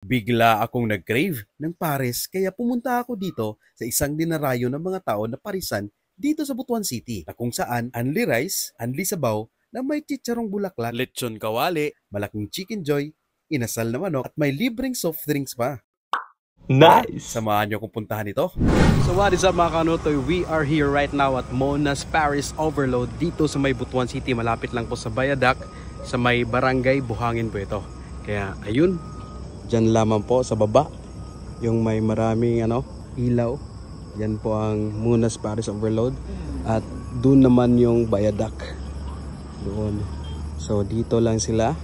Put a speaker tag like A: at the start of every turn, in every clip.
A: Bigla akong nag-crave ng pares kaya pumunta ako dito sa isang dinarayo ng mga tao na parisan dito sa Butuan City na kung saan unli rice, unli sabaw na may chicharong bulaklak, lechon kawali, malaking chicken joy, inasal na manok at may libreng soft drinks pa.
B: Nice!
A: Samahan niyo akong puntahan ito.
C: So what is up mga kanotoy? We are here right now at Mona's Paris Overload dito sa may Butuan City. Malapit lang po sa Bayadak, sa may Barangay Buhangin po ito. Kaya ayun, dyan lamang po sa baba, yung may maraming ilaw. Yan po ang Mona's Paris Overload. At doon naman yung Bayadak. Doon. So dito lang sila.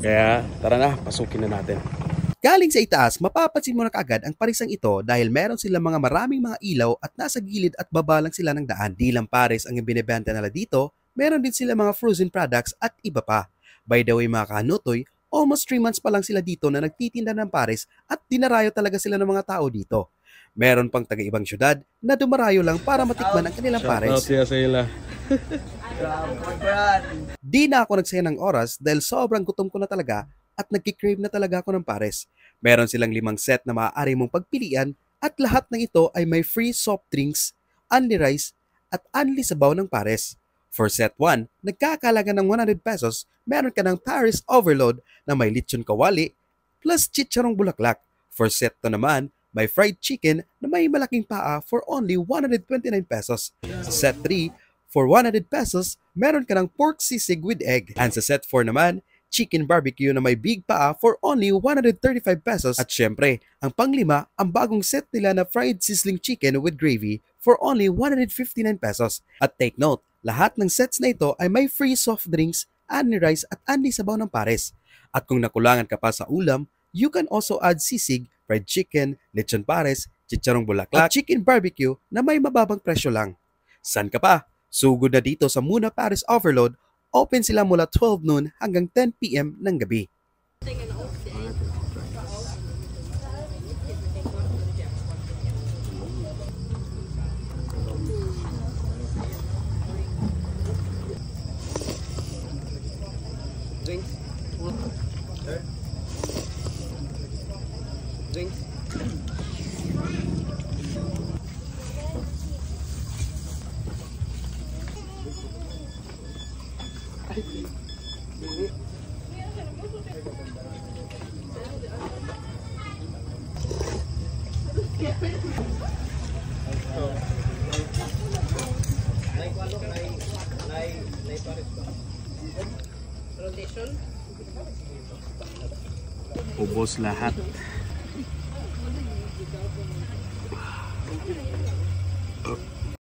C: Kaya tara na, pasukin na natin.
A: Galing sa itaas, mapapansin mo na kaagad ang parisang ito dahil meron silang maraming mga ilaw at nasa gilid at baba lang sila ng daan. Di lang pares ang binibenta nila dito, meron din sila mga frozen products at iba pa. By the way mga kanutoy, almost 3 months pa lang sila dito na nagtitinda ng pares at dinarayo talaga sila ng mga tao dito. Meron pang taga-ibang syudad na dumarayo lang para matikman ang kanilang pares.
C: Shout out sa ila.
A: Di na ako nagsaya ng oras dahil sobrang gutom ko na talaga at nagkikrave na talaga ako ng pares. Meron silang 5 set na maaari mong pagpilian at lahat ng ito ay may free soft drinks, unli rice at unli sabaw ng pares. For set 1, nagkakalaga ng 100 pesos, meron ka ng Paris Overload na may lechon kawali plus chicharong bulaklak. For set 2 naman, may fried chicken na may malaking paa for only 129 pesos. Sa set 3, for 100 pesos, meron ka ng pork sisig with egg. And sa set 4 naman, chicken barbecue na may big paa for only 135 pesos. At syempre, ang panglima, ang bagong set nila na fried sizzling chicken with gravy for only 159 pesos. At take note, lahat ng sets na ito ay may free soft drinks, unli rice at unli sabaw ng pares. At kung nakulangan ka pa sa ulam, you can also add sisig, fried chicken, lechon pares, chicharong bulaklak, at chicken barbecue na may mababang presyo lang. San ka pa? Sugod na dito sa Muna Paris Overload. Open sila mula 12 noon hanggang 10 PM ng gabi.
C: Drinks. Drinks. Ubos lahat.